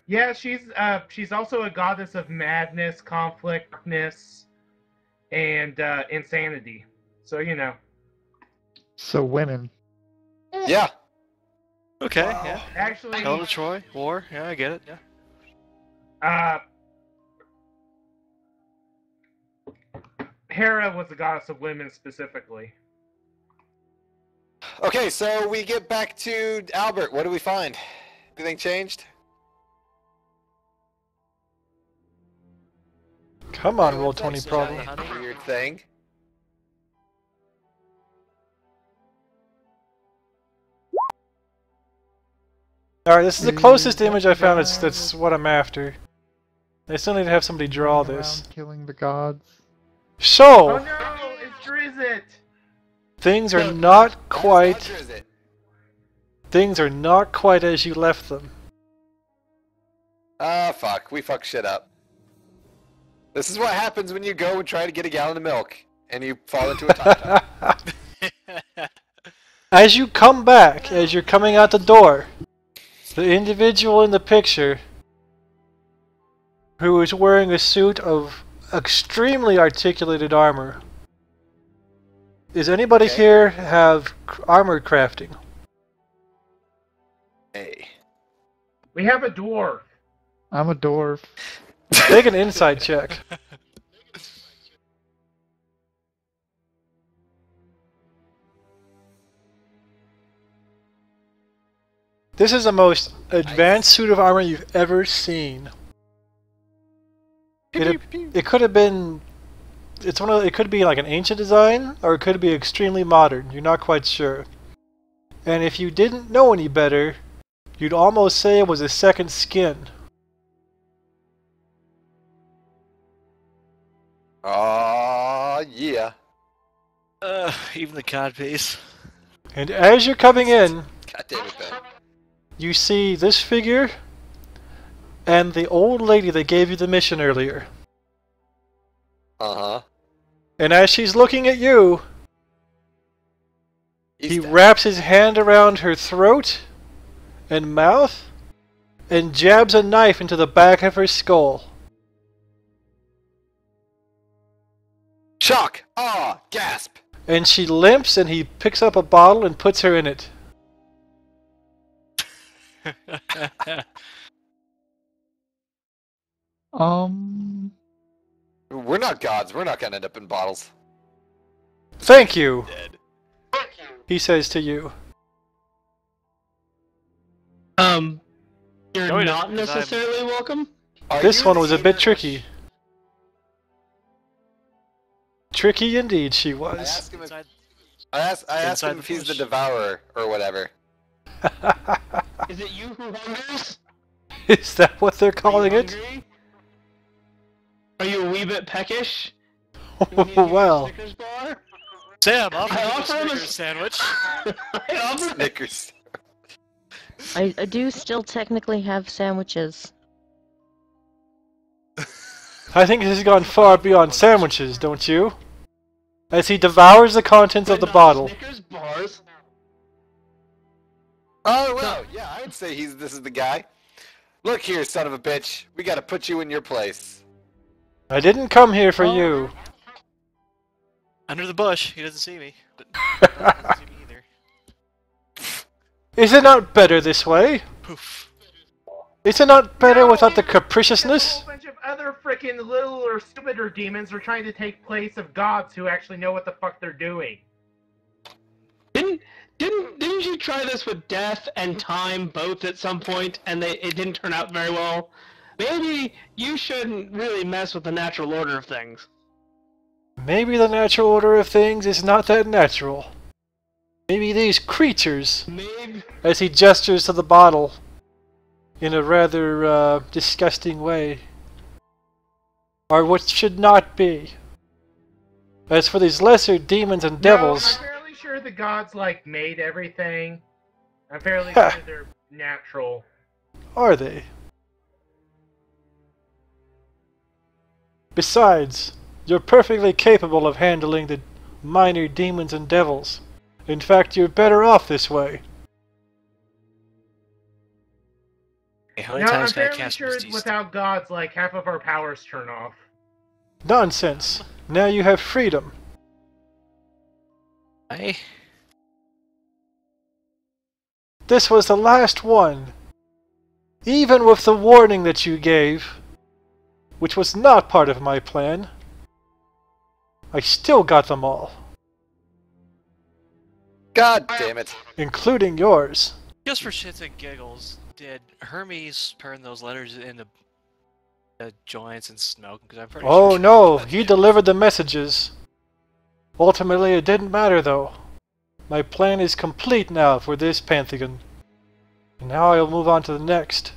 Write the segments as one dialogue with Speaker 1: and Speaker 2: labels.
Speaker 1: Yeah, she's also a goddess of madness, conflictness, and insanity. So you know.
Speaker 2: So women.
Speaker 3: Yeah.
Speaker 4: Okay,
Speaker 1: Well,
Speaker 4: yeah.
Speaker 1: actually,
Speaker 4: Helen of Troy, war, yeah, I get it, yeah.
Speaker 1: Hera was the goddess of women specifically.
Speaker 3: Okay, so we get back to Albert. What do we find? Anything changed?
Speaker 2: Come on,
Speaker 3: Hey,
Speaker 2: roll
Speaker 3: what's that
Speaker 2: 20 problem.
Speaker 3: shiny weird thing.
Speaker 2: Alright, this is the closest image I found. That's what I'm after. I still need to have somebody draw this.
Speaker 5: Killing the gods.
Speaker 1: Oh
Speaker 2: So,
Speaker 1: no, it's Drizzt!
Speaker 2: things are not quite...
Speaker 3: Is it?
Speaker 2: Things are not quite as you left them.
Speaker 3: Ah, fuck. We fuck shit up. This is what happens when you go and try to get a gallon of milk, and you fall into a top.
Speaker 2: As you come back, as you're coming out the door, the individual in the picture who is wearing a suit of extremely articulated armor. Does anybody here have armor crafting?
Speaker 3: Hey.
Speaker 1: We have a dwarf.
Speaker 5: I'm a dwarf.
Speaker 2: Make an inside check. This is the most advanced suit of armor you've ever seen. It could have been... It could be like an ancient design, or it could be extremely modern. You're not quite sure. And if you didn't know any better, you'd almost say it was a second skin.
Speaker 3: Yeah.
Speaker 4: Even the cod piece.
Speaker 2: And as you're coming in,
Speaker 3: God damn it, Ben.
Speaker 2: you see this figure and the old lady that gave you the mission earlier.
Speaker 3: Uh-huh.
Speaker 2: And as she's looking at you, he wraps his hand around her throat and mouth and jabs a knife into the back of her skull.
Speaker 3: Shock! Ah! Gasp!
Speaker 2: And she limps and he picks up a bottle and puts her in it.
Speaker 3: We're not gods. We're not gonna end up in bottles.
Speaker 2: Thank you,
Speaker 3: Dead.
Speaker 2: he says to you.
Speaker 6: You're
Speaker 4: No, he
Speaker 6: not
Speaker 4: doesn't, 'cause I'm-
Speaker 6: necessarily welcome?
Speaker 2: This one was a bit tricky. Tricky indeed she
Speaker 3: I
Speaker 2: was.
Speaker 3: asked him if, I asked him if he's the devourer or whatever.
Speaker 6: Is it you who hungers?
Speaker 2: Is that what they're
Speaker 6: Are you
Speaker 2: calling it?
Speaker 6: hungry? Are you a wee bit peckish? You need to get a
Speaker 2: Well,
Speaker 6: Snickers bar?
Speaker 4: Sam, offer
Speaker 6: I
Speaker 4: him a
Speaker 6: offer him a
Speaker 4: Snickers sandwich.
Speaker 6: I offer
Speaker 3: Snickers.
Speaker 7: I do still technically have sandwiches.
Speaker 2: I think this has gone far beyond sandwiches, don't you? As he devours the contents of the
Speaker 6: not
Speaker 2: bottle.
Speaker 6: Snickers bars.
Speaker 3: Oh, well, yeah, I'd say this is the guy. Look here, son of a bitch. We gotta put you in your place.
Speaker 2: I didn't come here for you.
Speaker 4: Under the bush, he doesn't see me. But he doesn't see me either.
Speaker 2: Is it not better this way?
Speaker 4: Poof.
Speaker 2: Is it not better
Speaker 1: No,
Speaker 2: without the
Speaker 1: there's a
Speaker 2: capriciousness?
Speaker 1: whole bunch of other freaking little or stupider demons are trying to take place of gods who actually know what the fuck they're doing.
Speaker 6: Didn't you try this with death and time both at some point, and it didn't turn out very well? Maybe you shouldn't really mess with the natural order of things.
Speaker 2: Maybe the natural order of things is not that natural. Maybe these creatures,
Speaker 6: Maybe.
Speaker 2: as he gestures to the bottle, in a rather disgusting way, are what should not be. As for these lesser demons and devils,
Speaker 1: No, I'm fairly sure the gods made everything. I'm fairly sure they're natural.
Speaker 2: are they? Besides, you're perfectly capable of handling the minor demons and devils. In fact, you're better off this way.
Speaker 4: Hey, how many
Speaker 1: No, I'm
Speaker 4: times can I
Speaker 1: fairly
Speaker 4: cast
Speaker 1: sure
Speaker 4: Misty Step?
Speaker 1: without gods, like, half of our powers turn off.
Speaker 2: Nonsense. Now you have freedom.
Speaker 4: I...
Speaker 2: This was the last one. Even with the warning that you gave, which was not part of my plan, I still got them all,
Speaker 3: God damn it.
Speaker 2: including yours.
Speaker 4: Just for shits and giggles, did Hermes turn those letters into joints and smoke? Because I'm pretty
Speaker 2: Oh
Speaker 4: sure.
Speaker 2: no, he delivered the messages. Ultimately, it didn't matter though. My plan is complete now for this Pantheon. And now I'll move on to the next.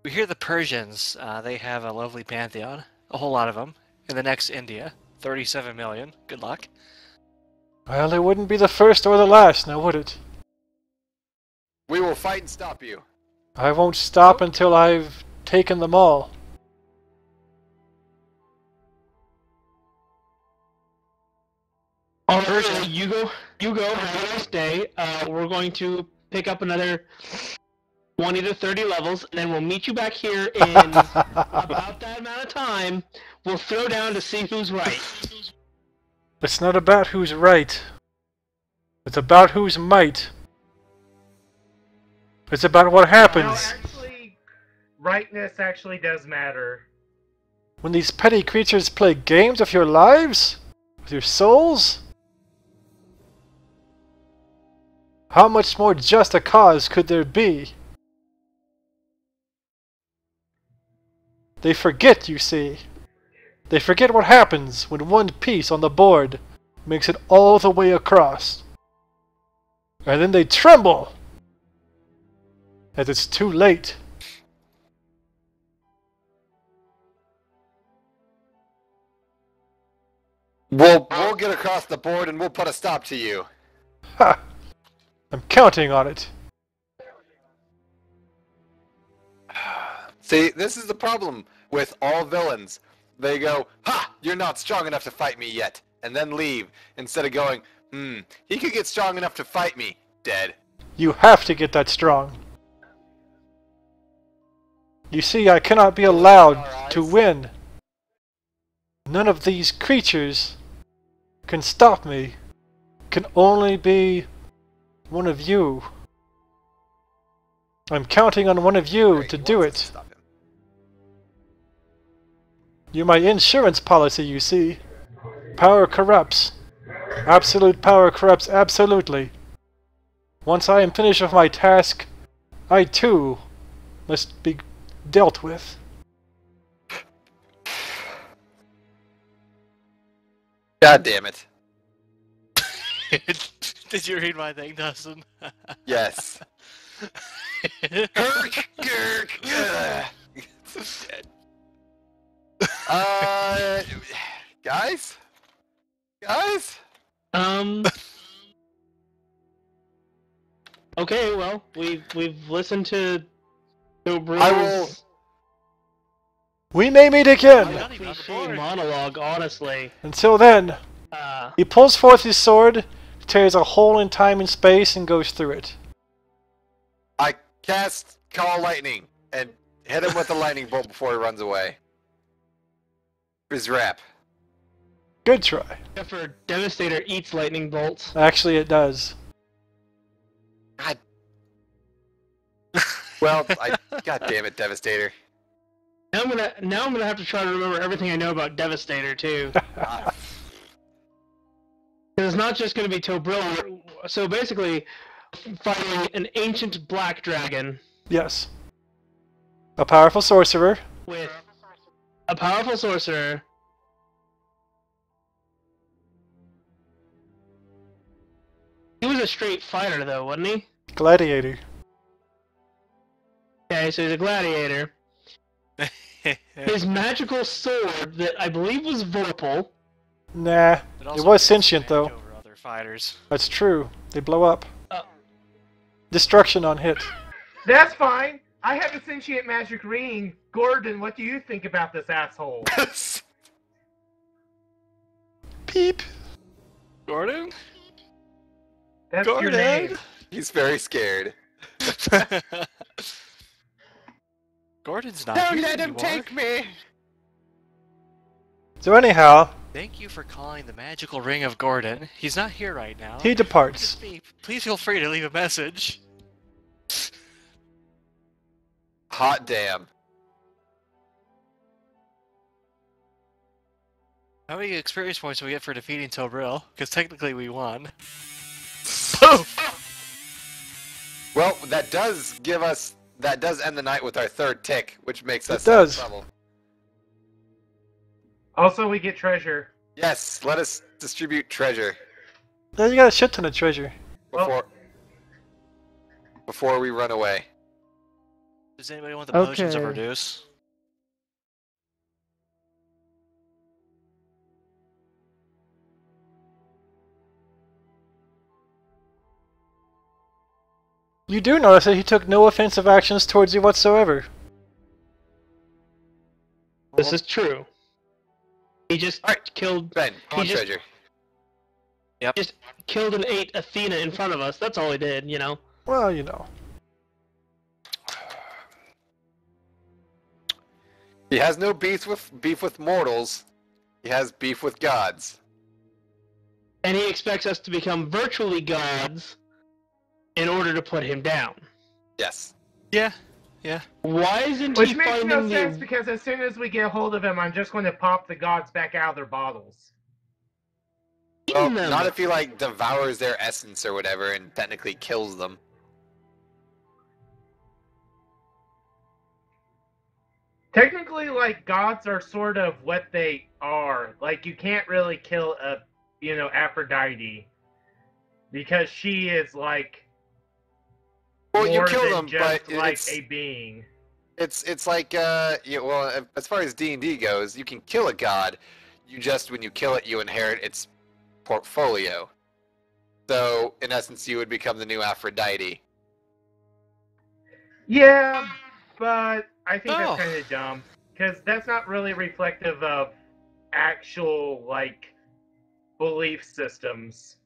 Speaker 4: We hear the Persians, they have a lovely pantheon, a whole lot of them. In the next India, 37 million. Good luck.
Speaker 2: Well, it wouldn't be the first or the last, now would it?
Speaker 3: We will fight and stop you.
Speaker 2: I won't stop until I've taken them all.
Speaker 6: All right, you go. Have a nice day. We're going to pick up another 20 to 30 levels, and then we'll meet you back here in about that amount of time. We'll throw down to see who's right.
Speaker 2: It's not about who's right. It's about who's might. It's about what
Speaker 1: No,
Speaker 2: happens
Speaker 1: actually, rightness actually does matter.
Speaker 2: when these petty creatures play games with your lives? With your souls? How much more just a cause could there be? They forget, you see. They forget what happens when one piece on the board makes it all the way across. And then they tremble as it's too late.
Speaker 3: We'll get across the board and we'll put a stop to you.
Speaker 2: Ha! I'm counting on it.
Speaker 3: See, this is the problem with all villains. They go, "Ha! You're not strong enough to fight me yet," and then leave, instead of going, he could get strong enough to fight me. Dead.
Speaker 2: You have to get that strong. You see, I cannot be allowed to win. None of these creatures can stop me. Can only be one of you. I'm counting on one of you
Speaker 3: Great,
Speaker 2: to
Speaker 3: he
Speaker 2: do
Speaker 3: wants us to
Speaker 2: it.
Speaker 3: stop him.
Speaker 2: You're my insurance policy, you see. Power corrupts. Absolute power corrupts absolutely. Once I am finished with my task, I too must be dealt with.
Speaker 3: God damn it.
Speaker 4: Did you read my thing, Dustin?
Speaker 3: Yes. Herk, Gerk, ugh. Dead. Guys? Guys?
Speaker 6: Okay, well, we've listened to
Speaker 3: I will-
Speaker 6: Bruce's
Speaker 2: We may meet again.
Speaker 4: Not even on the
Speaker 6: cliche
Speaker 4: board.
Speaker 6: monologue, honestly.
Speaker 2: Until then,
Speaker 6: Uh,
Speaker 2: he pulls forth his sword, tears a hole in time and space, and goes through it.
Speaker 3: I cast Call Lightning and hit him with a lightning bolt before he runs away. His rap.
Speaker 2: Good try.
Speaker 6: except for Devastator eats lightning bolts.
Speaker 2: Actually, it does.
Speaker 3: God. Well, God damn it, Devastator.
Speaker 6: Now I'm gonna have to try to remember everything I know about Devastator too.
Speaker 3: Ah,
Speaker 6: Because it's not just gonna be Tobril. So basically, fighting an ancient black dragon
Speaker 2: Yes. A powerful sorcerer.
Speaker 6: with a powerful sorcerer. He was a straight fighter though, wasn't he?
Speaker 2: Gladiator.
Speaker 6: Okay, so he's a gladiator. His magical sword that I believe was Vorpal.
Speaker 2: Nah. It
Speaker 4: also
Speaker 2: was
Speaker 4: gives
Speaker 2: sentient,
Speaker 4: advantage
Speaker 2: though.
Speaker 4: Over other fighters.
Speaker 2: That's true. They blow up.
Speaker 6: Oh.
Speaker 2: Destruction on hit.
Speaker 1: That's fine. I have a sentient magic ring. Gordon, what do you think about this asshole?
Speaker 2: Peep.
Speaker 4: Gordon?
Speaker 1: That's your
Speaker 4: Gordon?
Speaker 1: name.
Speaker 3: He's very scared.
Speaker 4: Gordon's not
Speaker 3: Don't
Speaker 4: here
Speaker 3: let him
Speaker 4: anymore.
Speaker 3: take me!
Speaker 2: So anyhow,
Speaker 4: Thank you for calling the magical ring of Gordon. He's not here right now.
Speaker 2: he departs.
Speaker 4: Just me. Please feel free to leave a message.
Speaker 3: Hot damn.
Speaker 4: How many experience points do we get for defeating Tobril? Because technically we won.
Speaker 3: Well, that does give us... That does end the night with our third tick, which makes us
Speaker 2: It does.
Speaker 3: trouble.
Speaker 1: Also, we get treasure.
Speaker 3: Yes, let us distribute treasure
Speaker 2: Then you got a shit ton of treasure.
Speaker 3: before we run away.
Speaker 4: Does anybody want the potions of
Speaker 5: Okay.
Speaker 4: reduce?
Speaker 2: You do notice that he took no offensive actions towards you whatsoever.
Speaker 6: This is true. He just
Speaker 3: Alright.
Speaker 6: killed
Speaker 3: Ben,
Speaker 6: He
Speaker 3: on
Speaker 6: just-
Speaker 3: treasure.
Speaker 6: killed and ate Athena in front of us. That's all he did, you know.
Speaker 2: Well, you know.
Speaker 3: He has no beef with mortals. He has beef with gods.
Speaker 6: And he expects us to become virtually gods in order to put him down.
Speaker 3: Yes.
Speaker 4: Yeah.
Speaker 6: Why isn't
Speaker 1: Which
Speaker 6: he
Speaker 1: makes
Speaker 6: finding
Speaker 1: no
Speaker 6: the...
Speaker 1: sense because as soon as we get a hold of him, I'm just going to pop the gods back out of their bottles.
Speaker 3: Well,
Speaker 6: eating them?
Speaker 3: not if he like devours their essence or whatever and technically kills them.
Speaker 1: Technically, like, gods are sort of what they are. Like, you can't really kill a, Aphrodite. Because she is, like,
Speaker 3: Well, you
Speaker 1: more
Speaker 3: kill
Speaker 1: than
Speaker 3: them,
Speaker 1: just,
Speaker 3: but
Speaker 1: like,
Speaker 3: it's
Speaker 1: a being.
Speaker 3: it's like well, as far as D&D goes, you can kill a god. You just when you kill it, you inherit its portfolio. So, in essence, you would become the new Aphrodite.
Speaker 1: Yeah, but I think
Speaker 4: Oh.
Speaker 1: that's kind of dumb. Because that's not really reflective of actual, like, belief systems.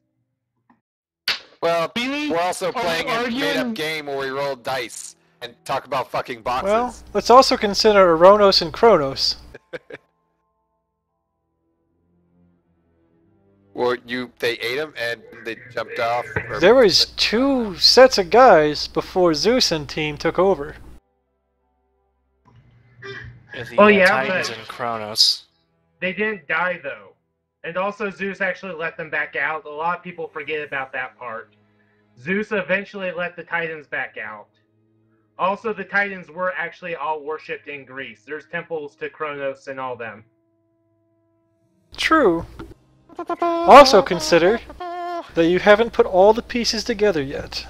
Speaker 3: Well,
Speaker 6: Really?
Speaker 3: we're also playing a
Speaker 6: arguing-
Speaker 3: made-up game where we roll dice and talk about fucking boxes.
Speaker 2: Well, let's also consider Aronos and Kronos.
Speaker 3: Or they ate him and they jumped off. Or,
Speaker 2: There was 2 sets of guys before Zeus and team took over.
Speaker 4: The
Speaker 1: Oh, yeah,
Speaker 4: Titans
Speaker 1: but-
Speaker 4: and Kronos.
Speaker 1: They didn't die, though. And also, Zeus actually let them back out. A lot of people forget about that part. Zeus eventually let the Titans back out. Also, the Titans were actually all worshipped in Greece. There's temples to Kronos and all them.
Speaker 2: True. Also consider that you haven't put all the pieces together yet.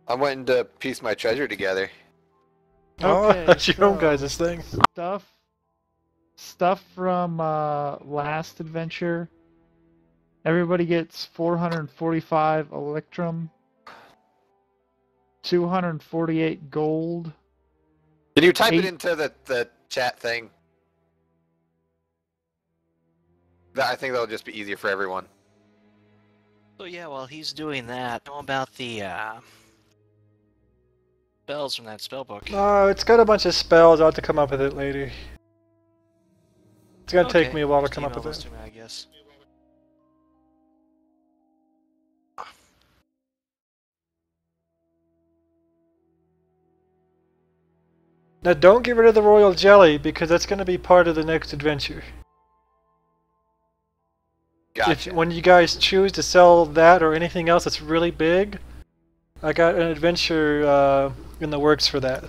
Speaker 3: I'm waiting to piece my treasure together.
Speaker 2: Oh, that's your own
Speaker 5: so
Speaker 2: guys' thing.
Speaker 5: Stuff from last adventure. Everybody gets 445 electrum, 248 gold.
Speaker 3: Can you type it
Speaker 5: 8
Speaker 3: into the chat thing? I think that'll just be easier for everyone.
Speaker 4: So yeah, while he's doing that, how about the spells from that spell book?
Speaker 2: No, it's got a bunch of spells. I'll have to come up with it later. It's gonna take
Speaker 4: Okay,
Speaker 2: me a while to
Speaker 4: just
Speaker 2: come up
Speaker 4: email
Speaker 2: with
Speaker 4: those
Speaker 2: it.
Speaker 4: to me, I guess.
Speaker 2: Now don't get rid of the royal jelly because that's gonna be part of the next adventure.
Speaker 3: Gotcha.
Speaker 2: When you guys choose to sell that or anything else that's really big, I got an adventure in the works for that.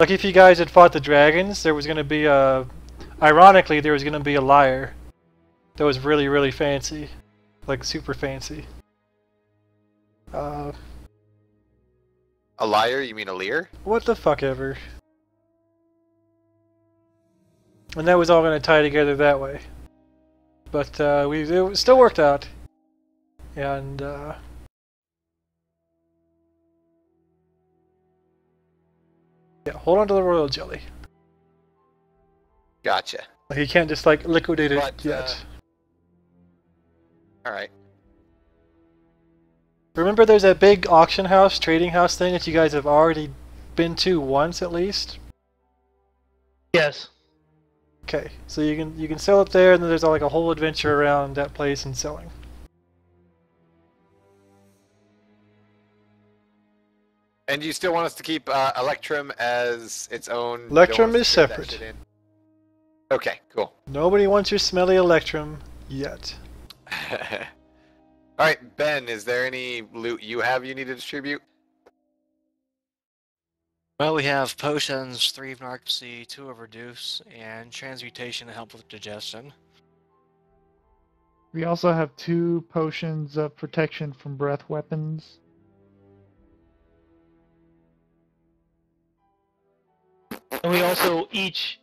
Speaker 2: Like if you guys had fought the dragons, there was going to be ironically, there was going to be a lyre that was really, really fancy. Like super fancy.
Speaker 3: A liar? You mean a leer?
Speaker 2: What the fuck ever. And that was all going to tie together that way. But it still worked out. And yeah, hold on to the royal jelly.
Speaker 3: Gotcha.
Speaker 2: Like, you can't just like liquidate it
Speaker 3: But,
Speaker 2: yet.
Speaker 3: All right.
Speaker 2: Remember, there's that big auction house, trading house thing that you guys have already been to once at least.
Speaker 6: Yes.
Speaker 2: Okay, so you can sell it there, and then there's like a whole adventure around that place and selling.
Speaker 3: And you still want us to keep Electrum as its own? You don't
Speaker 2: Electrum
Speaker 3: want us
Speaker 2: is
Speaker 3: to trade that
Speaker 2: separate.
Speaker 3: shit in? Okay, cool.
Speaker 2: Nobody wants your smelly Electrum yet.
Speaker 3: All right, Ben, is there any loot you have you need to distribute?
Speaker 4: Well, we have potions, 3 of narcolepsy, 2 of reduce, and transmutation to help with digestion.
Speaker 5: We also have 2 potions of protection from breath weapons.
Speaker 6: And we also each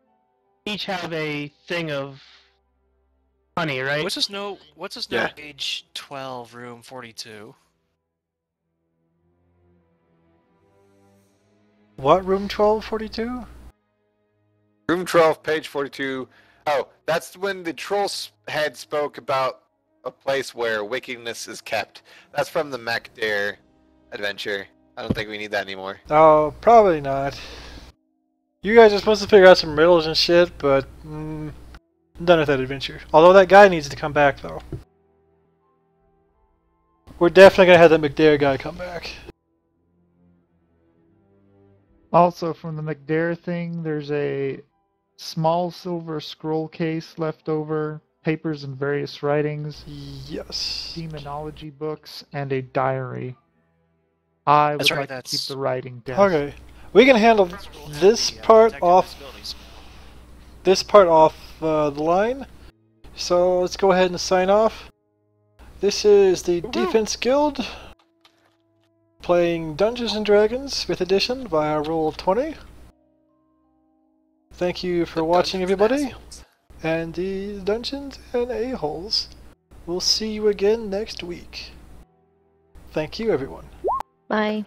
Speaker 6: have a thing of honey, right?
Speaker 4: What's this note?
Speaker 3: Yeah.
Speaker 4: Page 12, room 42.
Speaker 2: What, room 1242?
Speaker 3: Room 12, page 42. Oh, that's when the head spoke about a place where wickedness is kept. That's from the MacDare adventure. I don't think we need that anymore.
Speaker 2: Oh, probably not. You guys are supposed to figure out some riddles and shit, but I'm done with that adventure. Although that guy needs to come back, though. We're definitely gonna have that McDare guy come back.
Speaker 5: Also, from the McDare thing, there's a small silver scroll case left over, papers and various writings,
Speaker 2: Yes.
Speaker 5: demonology books, and a diary. I would
Speaker 4: That's right,
Speaker 5: like to keep
Speaker 4: that's-
Speaker 5: the writing desk.
Speaker 2: Okay. We can handle this part off. This part off the line. So let's go ahead and sign off. This is the Defense Guild playing Dungeons and Dragons 5th edition via Roll20. Thank you for watching, everybody, and the Dungeons and A-Holes. We'll see you again next week. Thank you, everyone.
Speaker 7: Bye.